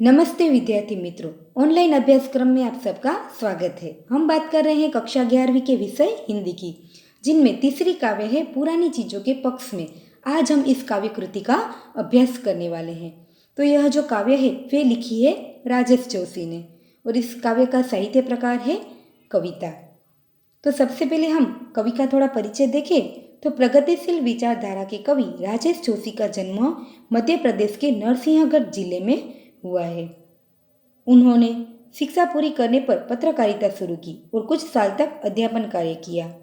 नमस्ते विद्यार्थी मित्रों, ऑनलाइन अभ्यासक्रम में आप सबका स्वागत है। हम बात कर रहे हैं कक्षा 11वीं के विषय हिंदी की, जिनमें तीसरी काव्य है पुरानी चीज़ों के पक्ष में। आज हम इस काव्य कृति का अभ्यास करने वाले हैं। तो यह जो काव्य है वे लिखी है राजेश जोशी ने, और इस काव्य का साहित्य प्रकार है कविता। तो सबसे पहले हम कवि का थोड़ा परिचय देखें तो प्रगतिशील विचारधारा के कवि राजेश जोशी का जन्म मध्य प्रदेश के नरसिंहगढ़ जिले में हुआ है। उन्होंने शिक्षा पूरी करने पर पत्रकारिता शुरू की और कुछ साल तक अध्यापन कार्य किया।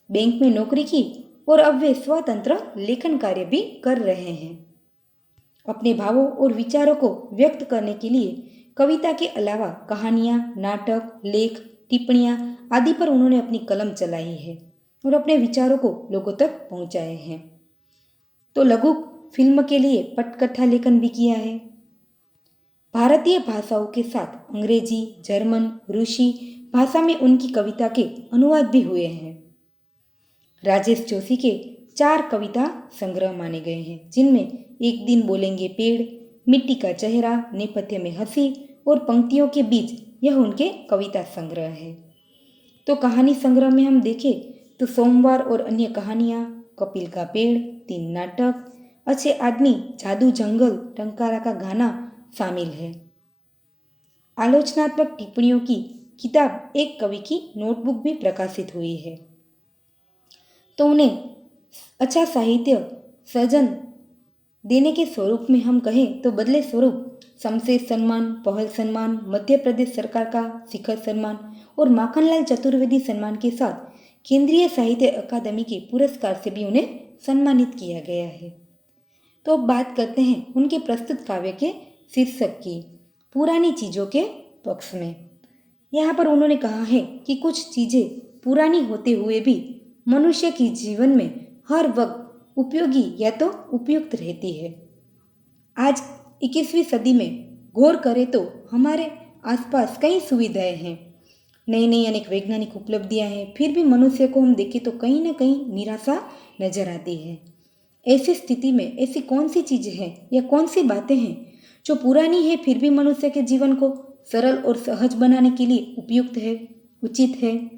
बैंक में नौकरी की और अब वे स्वतंत्र लेखन कार्य भी कर रहे हैं। अपने भावों और विचारों को व्यक्त करने के लिए कविता के अलावा कहानियाँ, नाटक, लेख, टिप्पणियाँ आदि पर उन्होंने अपनी कलम चलाई है और अपने विचारों को लोगों तक पहुँचाए हैं। तो लघु फिल्म के लिए पटकथा लेखन भी किया है। भारतीय भाषाओं के साथ अंग्रेजी, जर्मन, रूसी भाषा में उनकी कविता के अनुवाद भी हुए हैं। राजेश जोशी के 4 कविता संग्रह माने गए हैं, जिनमें एक दिन बोलेंगे पेड़, मिट्टी का चेहरा, नेपथ्य में हंसी और पंक्तियों के बीच, यह उनके कविता संग्रह है। तो कहानी संग्रह में हम देखें तो सोमवार और अन्य कहानियाँ, कपिल का पेड़, 3 नाटक, अच्छे आदमी, जादू जंगल, टंकारा का गाना शामिल है। आलोचनात्मक टिप्पणियों की किताब एक कवि की नोटबुक भी प्रकाशित हुई है। तो उन्हें अच्छा साहित्य सृजन देने के स्वरूप में हम कहें तो बदले स्वरूप शमशेर सम्मान, पहल सम्मान, मध्य प्रदेश सरकार का शिखर सम्मान और माखनलाल चतुर्वेदी सम्मान के साथ केंद्रीय साहित्य अकादमी के पुरस्कार से भी उन्हें सम्मानित किया गया है। तो अब बात करते हैं उनके प्रस्तुत काव्य के शीर्षक की, पुरानी चीज़ों के पक्ष में। यहाँ पर उन्होंने कहा है कि कुछ चीज़ें पुरानी होते हुए भी मनुष्य के जीवन में हर वक्त उपयोगी या तो उपयुक्त रहती है। आज 21वीं सदी में गौर करें तो हमारे आसपास कई सुविधाएं हैं, नई नई अनेक वैज्ञानिक उपलब्धियां हैं, फिर भी मनुष्य को हम देखें तो कहीं ना कहीं निराशा नजर आती है। ऐसी स्थिति में ऐसी कौन सी चीज़ें हैं या कौन सी बातें हैं जो पुरानी है फिर भी मनुष्य के जीवन को सरल और सहज बनाने के लिए उपयुक्त है, उचित है?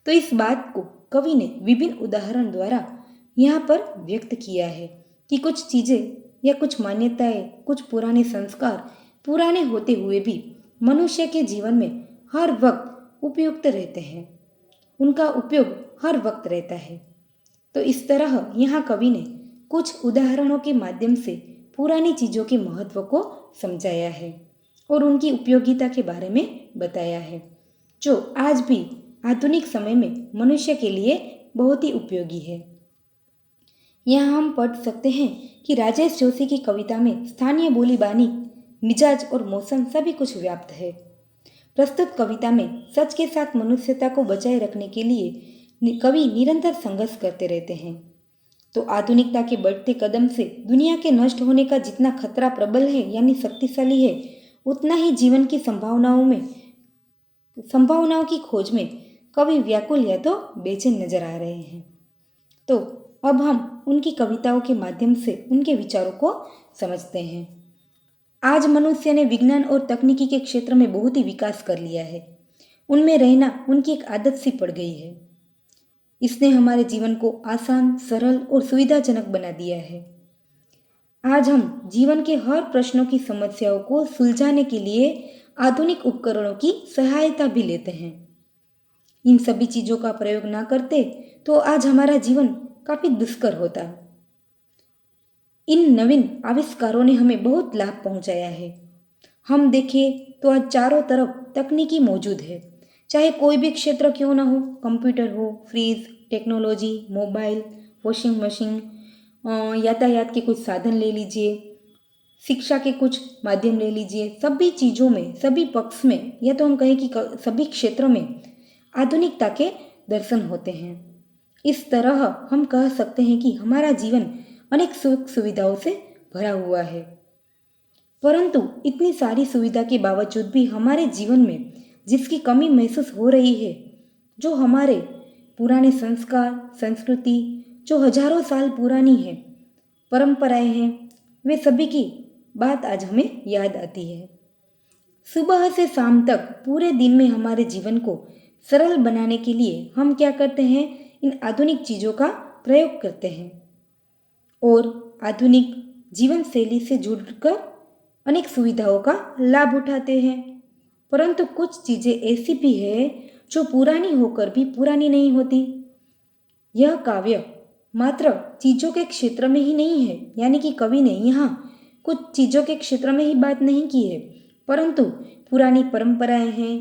तो इस बात को कवि ने विभिन्न उदाहरण द्वारा यहाँ पर व्यक्त किया है कि कुछ चीज़ें या कुछ मान्यताएं, कुछ पुराने संस्कार पुराने होते हुए भी मनुष्य के जीवन में हर वक्त उपयुक्त रहते हैं, उनका उपयोग हर वक्त रहता है। तो इस तरह यहाँ कवि ने कुछ उदाहरणों के माध्यम से पुरानी चीज़ों के महत्व को समझाया है और उनकी उपयोगिता के बारे में बताया है, जो आज भी आधुनिक समय में मनुष्य के लिए बहुत ही उपयोगी है। यहाँ हम पढ़ सकते हैं कि राजेश जोशी की कविता में स्थानीय बोली बानी, मिजाज और मौसम सभी कुछ व्याप्त है। प्रस्तुत कविता में सच के साथ मनुष्यता को बचाए रखने के लिए कवि निरंतर संघर्ष करते रहते हैं। तो आधुनिकता के बढ़ते कदम से दुनिया के नष्ट होने का जितना खतरा प्रबल है यानी शक्तिशाली है, उतना ही जीवन की संभावनाओं की खोज में कवि व्याकुल या तो बेचैन नजर आ रहे हैं। तो अब हम उनकी कविताओं के माध्यम से उनके विचारों को समझते हैं। आज मनुष्य ने विज्ञान और तकनीकी के क्षेत्र में बहुत ही विकास कर लिया है। उनमें रहना उनकी एक आदत सी पड़ गई है। इसने हमारे जीवन को आसान, सरल और सुविधाजनक बना दिया है। आज हम जीवन के हर प्रश्नों की समस्याओं को सुलझाने के लिए आधुनिक उपकरणों की सहायता भी लेते हैं। इन सभी चीज़ों का प्रयोग ना करते तो आज हमारा जीवन काफ़ी दुष्कर होता। इन नवीन आविष्कारों ने हमें बहुत लाभ पहुंचाया है। हम देखें तो आज चारों तरफ तकनीकी मौजूद है, चाहे कोई भी क्षेत्र क्यों ना हो, कंप्यूटर हो, fridge, technology, mobile, washing machine, यातायात के कुछ साधन ले लीजिए, शिक्षा के कुछ माध्यम ले लीजिए, सभी चीज़ों में, सभी पक्ष में, या तो हम कहें कि सभी क्षेत्रों में आधुनिकता के दर्शन होते हैं। इस तरह हम कह सकते हैं कि हमारा जीवन अनेक सुख सुविधाओं से भरा हुआ है, परंतु इतनी सारी सुविधा के बावजूद भी हमारे जीवन में जिसकी कमी महसूस हो रही है, जो हमारे पुराने संस्कार, संस्कृति, जो हजारों साल पुरानी है, परंपराएं हैं, वे सभी की बात आज हमें याद आती है। सुबह से शाम तक पूरे दिन में हमारे जीवन को सरल बनाने के लिए हम क्या करते हैं, इन आधुनिक चीज़ों का प्रयोग करते हैं और आधुनिक जीवन शैली से जुड़कर अनेक सुविधाओं का लाभ उठाते हैं। परंतु कुछ चीज़ें ऐसी भी है जो पुरानी होकर भी पुरानी नहीं होती। यह काव्य मात्र चीज़ों के क्षेत्र में ही नहीं है, यानी कि कवि ने यहाँ कुछ चीज़ों के क्षेत्र में ही बात नहीं की है, परंतु पुरानी परंपराएं हैं,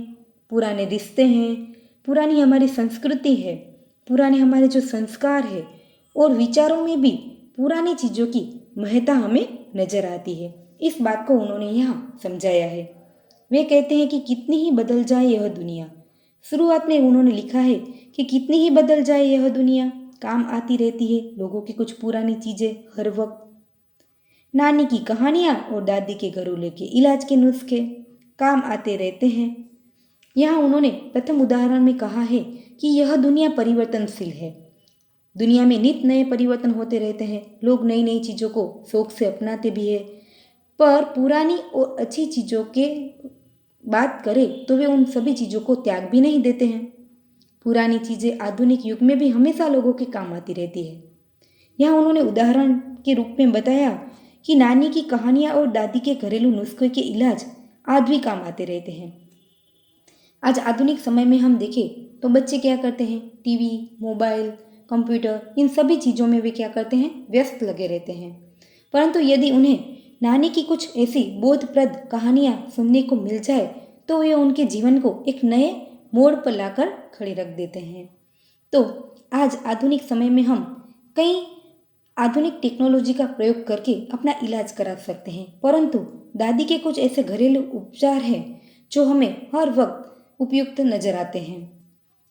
पुराने रिश्ते हैं, पुरानी हमारी संस्कृति है, पुराने हमारे जो संस्कार है और विचारों में भी पुरानी चीज़ों की महत्ता हमें नजर आती है। इस बात को उन्होंने यहाँ समझाया है। वे कहते हैं कि कितनी ही बदल जाए यह दुनिया, शुरुआत में उन्होंने लिखा है कि कितनी ही बदल जाए यह दुनिया, काम आती रहती है लोगों की कुछ पुरानी चीज़ें हर वक्त। नानी की कहानियाँ और दादी के घरेलू के इलाज के नुस्खे काम आते रहते हैं। यहाँ उन्होंने प्रथम उदाहरण में कहा है कि यह दुनिया परिवर्तनशील है। दुनिया में नित नए परिवर्तन होते रहते हैं, लोग नई नई चीज़ों को शौक से अपनाते भी है, पर पुरानी और अच्छी चीज़ों के बात करें तो वे उन सभी चीज़ों को त्याग भी नहीं देते हैं। पुरानी चीज़ें आधुनिक युग में भी हमेशा लोगों के काम आती रहती है। यहाँ उन्होंने उदाहरण के रूप में बताया कि नानी की कहानियाँ और दादी के घरेलू नुस्खे के इलाज आज भी काम आते रहते हैं। आज आधुनिक समय में हम देखें तो बच्चे क्या करते हैं, टीवी, मोबाइल, कंप्यूटर, इन सभी चीज़ों में वे क्या करते हैं, व्यस्त लगे रहते हैं। परंतु यदि उन्हें नानी की कुछ ऐसी बोधप्रद कहानियाँ सुनने को मिल जाए तो वे उनके जीवन को एक नए मोड़ पर लाकर खड़े रख देते हैं। तो आज आधुनिक समय में हम कई आधुनिक टेक्नोलॉजी का प्रयोग करके अपना इलाज करा सकते हैं, परंतु दादी के कुछ ऐसे घरेलू उपचार हैं जो हमें हर वक्त उपयुक्त नजर आते हैं।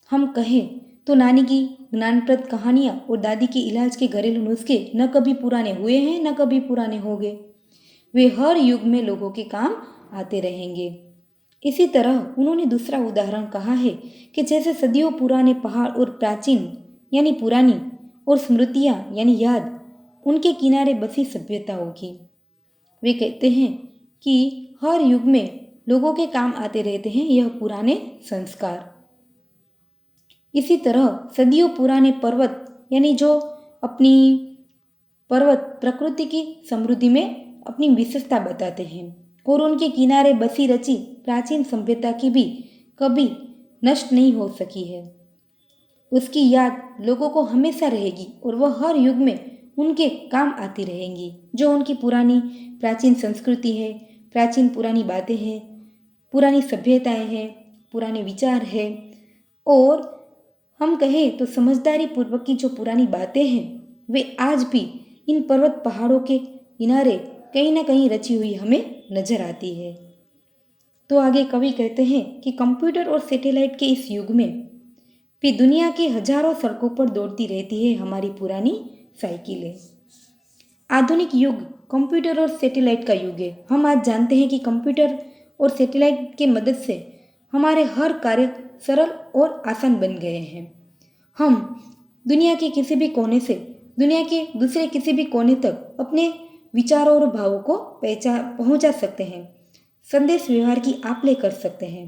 हम कहें तो नानी की ज्ञानप्रद कहानियाँ और दादी के इलाज के घरेलू नुस्खे न कभी पुराने हुए हैं न कभी पुराने होंगे। वे हर युग में लोगों के काम आते रहेंगे। इसी तरह उन्होंने दूसरा उदाहरण कहा है कि जैसे सदियों पुराने पहाड़ और प्राचीन यानी पुरानी और स्मृतियाँ यानी याद, उनके किनारे बसी सभ्यताओं की। वे कहते हैं कि हर युग में लोगों के काम आते रहते हैं यह पुराने संस्कार। इसी तरह सदियों पुराने पर्वत यानी जो अपनी पर्वत प्रकृति की समृद्धि में अपनी विशेषता बताते हैं और उनके किनारे बसी रची प्राचीन सभ्यता की भी कभी नष्ट नहीं हो सकी है। उसकी याद लोगों को हमेशा रहेगी और वह हर युग में उनके काम आती रहेंगी। जो उनकी पुरानी प्राचीन संस्कृति है, प्राचीन पुरानी बातें हैं, पुरानी सभ्यताएं हैं, पुराने विचार हैं और हम कहें तो समझदारी पूर्वक की जो पुरानी बातें हैं वे आज भी इन पर्वत पहाड़ों के किनारे कहीं ना कहीं रची हुई हमें नजर आती है। तो आगे कवि कहते हैं कि कंप्यूटर और सैटेलाइट के इस युग में भी दुनिया की हजारों सड़कों पर दौड़ती रहती है हमारी पुरानी साइकिलें। आधुनिक युग कंप्यूटर और सैटेलाइट का युग है। हम आज जानते हैं कि कंप्यूटर और सैटेलाइट के मदद से हमारे हर कार्य सरल और आसान बन गए हैं। हम दुनिया के किसी भी कोने से दुनिया के दूसरे किसी भी कोने तक अपने विचारों और भावों को पहुंचा सकते हैं। संदेश व्यवहार की आप-ले कर सकते हैं।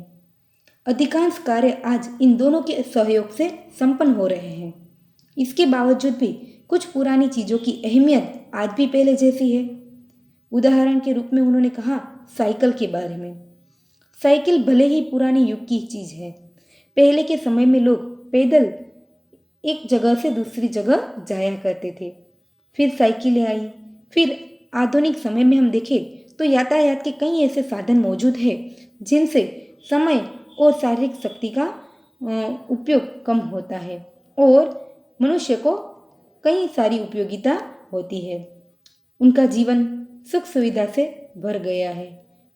अधिकांश कार्य आज इन दोनों के सहयोग से संपन्न हो रहे हैं। इसके बावजूद भी कुछ पुरानी चीज़ों की अहमियत आज भी पहले जैसी है। उदाहरण के रूप में उन्होंने कहा साइकिल के बारे में। साइकिल भले ही पुरानी युग की चीज़ है। पहले के समय में लोग पैदल एक जगह से दूसरी जगह जाया करते थे, फिर साइकिलें आई, फिर आधुनिक समय में हम देखें तो यातायात के कई ऐसे साधन मौजूद हैं जिनसे समय और शारीरिक शक्ति का उपयोग कम होता है और मनुष्य को कई सारी उपयोगिता होती है। उनका जीवन सुख सुविधा से भर गया है।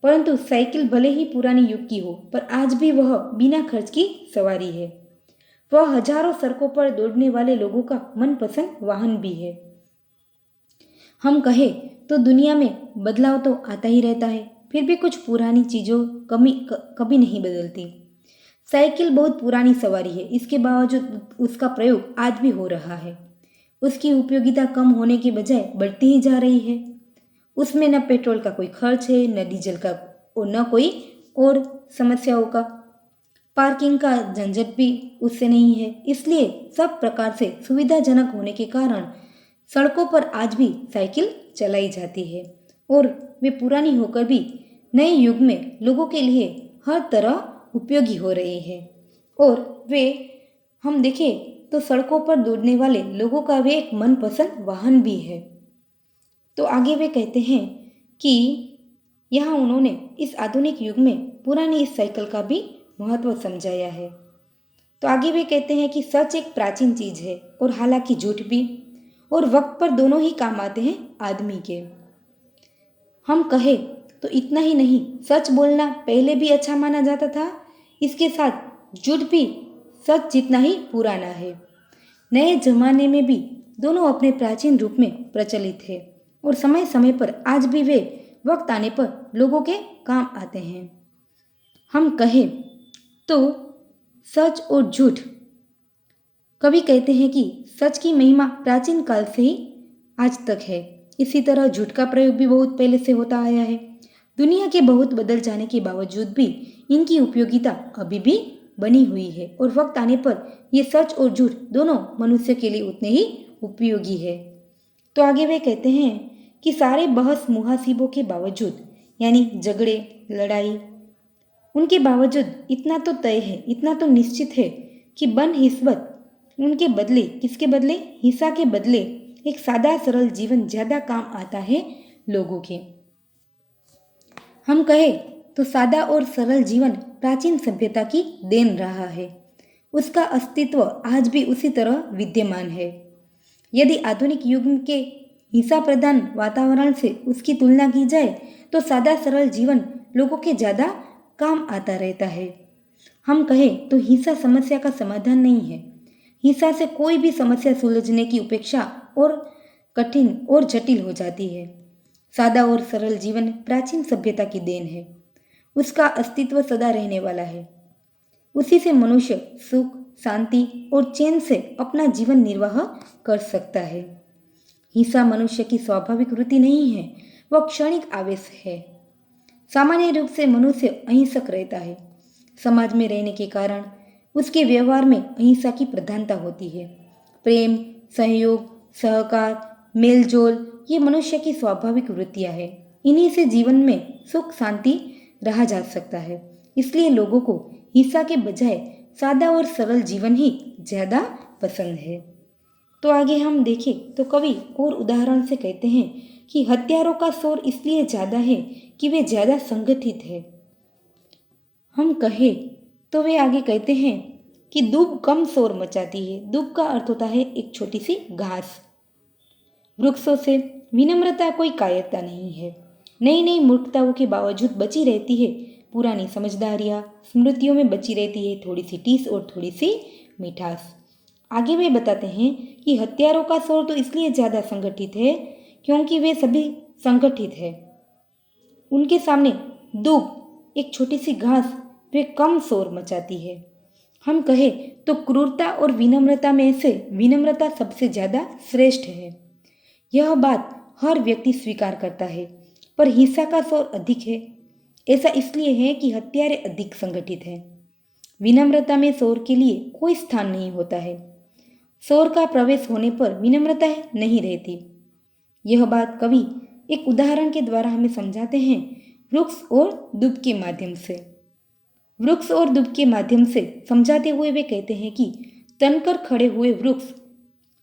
परंतु साइकिल भले ही पुरानी युग की हो पर आज भी वह बिना खर्च की सवारी है। वह हजारों सड़कों पर दौड़ने वाले लोगों का मनपसंद वाहन भी है। हम कहें तो दुनिया में बदलाव तो आता ही रहता है, फिर भी कुछ पुरानी चीज़ों कभी नहीं बदलती। साइकिल बहुत पुरानी सवारी है, इसके बावजूद उसका प्रयोग आज भी हो रहा है। उसकी उपयोगिता कम होने के बजाय बढ़ती ही जा रही है। उसमें न पेट्रोल का कोई खर्च है, न डीजल का और न कोई और समस्याओं का। पार्किंग का झंझट भी उससे नहीं है। इसलिए सब प्रकार से सुविधाजनक होने के कारण सड़कों पर आज भी साइकिल चलाई जाती है और वे पुरानी होकर भी नए युग में लोगों के लिए हर तरह उपयोगी हो रही है। और वे हम देखें तो सड़कों पर दौड़ने वाले लोगों का वे एक मनपसंद वाहन भी है। तो आगे वे कहते हैं कि यहाँ उन्होंने इस आधुनिक युग में पुरानी इस साइकिल का भी महत्व समझाया है। तो आगे वे कहते हैं कि सच एक प्राचीन चीज है और हालांकि झूठ भी, और वक्त पर दोनों ही काम आते हैं आदमी के। हम कहें तो इतना ही नहीं, सच बोलना पहले भी अच्छा माना जाता था, इसके साथ झूठ भी सच जितना ही पुराना है। नए जमाने में भी दोनों अपने प्राचीन रूप में प्रचलित है और समय समय पर आज भी वे वक्त आने पर लोगों के काम आते हैं। हम कहें तो सच और झूठ, कवि कहते हैं कि सच की महिमा प्राचीन काल से ही आज तक है। इसी तरह झूठ का प्रयोग भी बहुत पहले से होता आया है। दुनिया के बहुत बदल जाने के बावजूद भी इनकी उपयोगिता अभी भी बनी हुई है और वक्त आने पर ये सच और झूठ दोनों मनुष्य के लिए उतने ही उपयोगी है। तो आगे वे कहते हैं कि सारे बहस मुहासिबों के बावजूद, यानी झगड़े लड़ाई, उनके बावजूद इतना तो तय है, इतना तो निश्चित है कि बनहिस्बत उनके बदले, किसके बदले, हिंसा के बदले एक सादा सरल जीवन ज्यादा काम आता है लोगों के। हम कहें तो सादा और सरल जीवन प्राचीन सभ्यता की देन रहा है। उसका अस्तित्व आज भी उसी तरह विद्यमान है। यदि आधुनिक युग के हिंसा प्रधान वातावरण से उसकी तुलना की जाए तो सादा सरल जीवन लोगों के ज़्यादा काम आता रहता है। हम कहें तो हिंसा समस्या का समाधान नहीं है। हिंसा से कोई भी समस्या सुलझने की अपेक्षा और कठिन और जटिल हो जाती है। सादा और सरल जीवन प्राचीन सभ्यता की देन है। उसका अस्तित्व सदा रहने वाला है। उसी से मनुष्य सुख, शांति और चैन से अपना जीवन निर्वाह कर सकता है। हिंसा मनुष्य की स्वाभाविक वृत्ति नहीं है, वह क्षणिक आवेश है। सामान्य रूप से मनुष्य अहिंसक रहता है। समाज में रहने के कारण उसके व्यवहार में अहिंसा की प्रधानता होती है। प्रेम, सहयोग, सहकार, मेलजोल, ये मनुष्य की स्वाभाविक वृत्तियां हैं। इन्हीं से जीवन में सुख शांति रहा जा सकता है। इसलिए लोगों को हिंसा के बजाय सादा और सरल जीवन ही ज्यादा पसंद है। तो आगे हम देखें तो कवि और उदाहरण से कहते हैं कि हत्यारों का शोर इसलिए ज्यादा है कि वे ज्यादा संगठित है। हम कहें तो वे आगे कहते हैं कि दूब कम शोर मचाती है। दूब का अर्थ होता है एक छोटी सी घास। वृक्षों से विनम्रता कोई कायरता नहीं है। नई नई मूर्खताओं के बावजूद बची रहती है पुरानी समझदारियाँ, स्मृतियों में बची रहती है थोड़ी सी टीस और थोड़ी सी मिठास। आगे वे बताते हैं कि हत्यारों का शोर तो इसलिए ज़्यादा संगठित है क्योंकि वे सभी संगठित है। उनके सामने दूब एक छोटी सी घास वे कम शोर मचाती है। हम कहें तो क्रूरता और विनम्रता में से विनम्रता सबसे ज़्यादा श्रेष्ठ है। यह बात हर व्यक्ति स्वीकार करता है, पर हिंसा का शोर अधिक है। ऐसा इसलिए है कि हत्यारे अधिक संगठित हैं। विनम्रता में शोर के लिए कोई स्थान नहीं होता है। शोर का प्रवेश होने पर विनम्रता नहीं रहती। यह बात कवि एक उदाहरण के द्वारा हमें समझाते हैं, वृक्ष और दूब के माध्यम से। वृक्ष और दूब के माध्यम से समझाते हुए वे कहते हैं कि तनकर खड़े हुए वृक्ष,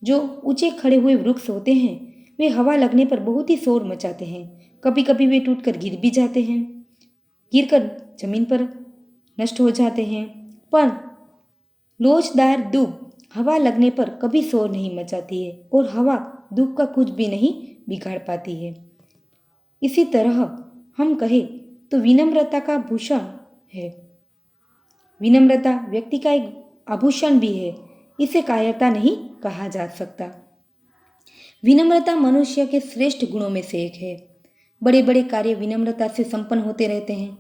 जो ऊंचे खड़े हुए वृक्ष होते हैं, वे हवा लगने पर बहुत ही शोर मचाते हैं। कभी कभी वे टूटकर गिर भी जाते हैं, गिरकर जमीन पर नष्ट हो जाते हैं। पर लोचदार दूब हवा लगने पर कभी शोर नहीं मचाती है और हवा दूब का कुछ भी नहीं बिगाड़ पाती है। इसी तरह हम कहें तो विनम्रता का भूषण है। विनम्रता व्यक्ति का एक आभूषण भी है। इसे कायरता नहीं कहा जा सकता। विनम्रता मनुष्य के श्रेष्ठ गुणों में से एक है। बड़े बड़े कार्य विनम्रता से संपन्न होते रहते हैं।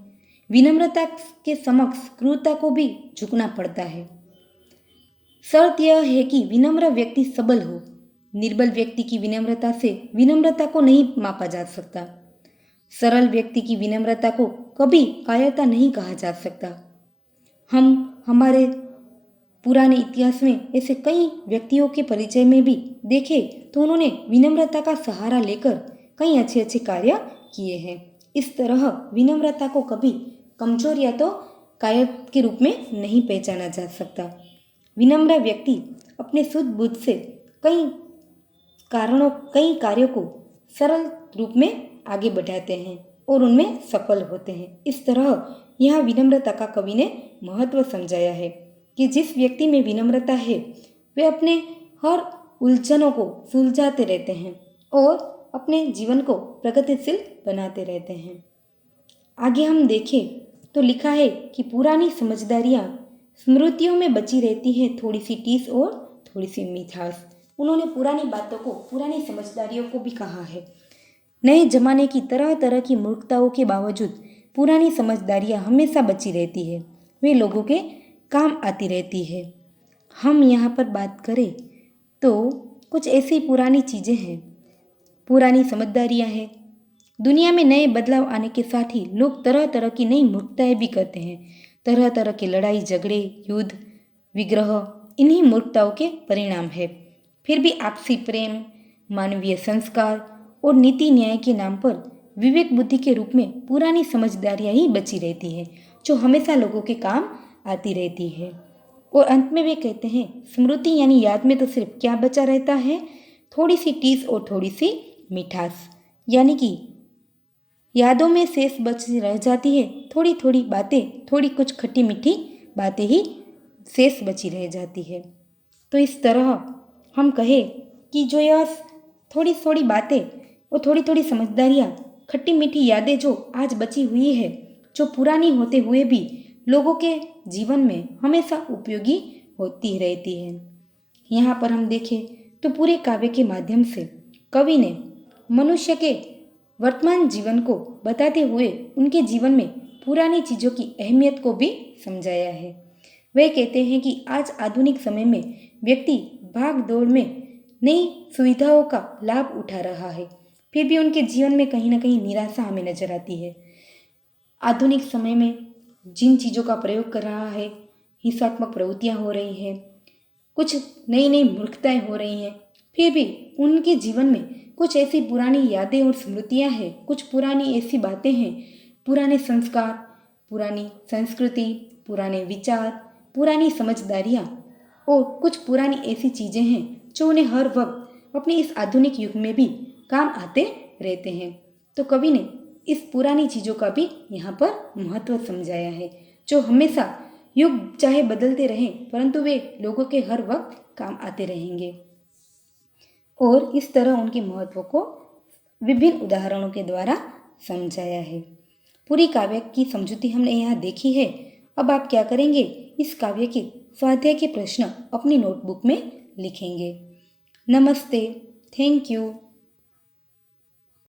विनम्रता के समक्ष क्रूरता को भी झुकना पड़ता है। शर्त यह है कि विनम्र व्यक्ति सबल हो। निर्बल व्यक्ति की विनम्रता से विनम्रता को नहीं मापा जा सकता। सरल व्यक्ति की विनम्रता को कभी कायरता नहीं कहा जा सकता। हम हमारे पुराने इतिहास में ऐसे कई व्यक्तियों के परिचय में भी देखे तो उन्होंने विनम्रता का सहारा लेकर कई अच्छे अच्छे कार्य किए हैं। इस तरह विनम्रता को कभी कमजोर या तो कायरता के रूप में नहीं पहचाना जा सकता। विनम्र व्यक्ति अपने शुद्ध बुद्ध से कई कई कार्यों को सरल रूप में आगे बढ़ाते हैं और उनमें सफल होते हैं। इस तरह यहाँ विनम्रता का कवि ने महत्व समझाया है कि जिस व्यक्ति में विनम्रता है वे अपने हर उलझनों को सुलझाते रहते हैं और अपने जीवन को प्रगतिशील बनाते रहते हैं। आगे हम देखें तो लिखा है कि पुरानी समझदारियाँ स्मृतियों में बची रहती है, थोड़ी सी टीस और थोड़ी सी मिठास। उन्होंने पुरानी बातों को, पुरानी समझदारियों को भी कहा है। नए जमाने की तरह तरह की मूर्खताओं के बावजूद पुरानी समझदारियाँ हमेशा बची रहती है, वे लोगों के काम आती रहती है। हम यहाँ पर बात करें तो कुछ ऐसी पुरानी चीज़ें हैं, पुरानी समझदारियाँ हैं। दुनिया में नए बदलाव आने के साथ ही लोग तरह तरह की नई मूर्खताएं भी करते हैं। तरह तरह के लड़ाई झगड़े, युद्ध, विग्रह इन्हीं मूर्खताओं के परिणाम है। फिर भी आपसी प्रेम, मानवीय संस्कार और नीति न्याय के नाम पर विवेक बुद्धि के रूप में पुरानी समझदारियाँ ही बची रहती है, जो हमेशा लोगों के काम आती रहती है। और अंत में वे कहते हैं, स्मृति यानी याद में तो सिर्फ क्या बचा रहता है, थोड़ी सी टीस और थोड़ी सी मिठास, यानी कि यादों में शेष बच रह जाती है। थोड़ी थोड़ी बातें, थोड़ी कुछ खट्टी मीठी बातें ही शेष बची रह जाती है। तो इस तरह हम कहें कि जो यह थोड़ी थोड़ी बातें और थोड़ी थोड़ी समझदारियाँ, खट्टी मीठी यादें जो आज बची हुई है, जो पुरानी होते हुए भी लोगों के जीवन में हमेशा उपयोगी होती रहती है। यहाँ पर हम देखें तो पूरे काव्य के माध्यम से कवि ने मनुष्य के वर्तमान जीवन को बताते हुए उनके जीवन में पुरानी चीज़ों की अहमियत को भी समझाया है। वे कहते हैं कि आज आधुनिक समय में व्यक्ति भाग दौड़ में नई सुविधाओं का लाभ उठा रहा है, फिर भी उनके जीवन में कहीं ना कहीं निराशा हमें नजर आती है। आधुनिक समय में जिन चीज़ों का प्रयोग कर रहा है, हिंसात्मक प्रवृत्तियाँ हो रही हैं, कुछ नई नई मूर्खताएं हो रही हैं, फिर भी उनके जीवन में कुछ ऐसी पुरानी यादें और स्मृतियाँ हैं, कुछ पुरानी ऐसी बातें हैं, पुराने संस्कार, पुरानी संस्कृति, पुराने विचार, पुरानी समझदारियाँ और कुछ पुरानी ऐसी चीज़ें हैं जो उन्हें हर वक्त अपने इस आधुनिक युग में भी काम आते रहते हैं। तो कवि ने इस पुरानी चीज़ों का भी यहाँ पर महत्व समझाया है, जो हमेशा युग चाहे बदलते रहें परंतु वे लोगों के हर वक्त काम आते रहेंगे। और इस तरह उनके महत्व को विभिन्न उदाहरणों के द्वारा समझाया है। पूरी काव्य की समझूती हमने यहाँ देखी है। अब आप क्या करेंगे, इस काव्य के स्वाध्याय के प्रश्न अपनी नोटबुक में लिखेंगे। नमस्ते, थैंक यू।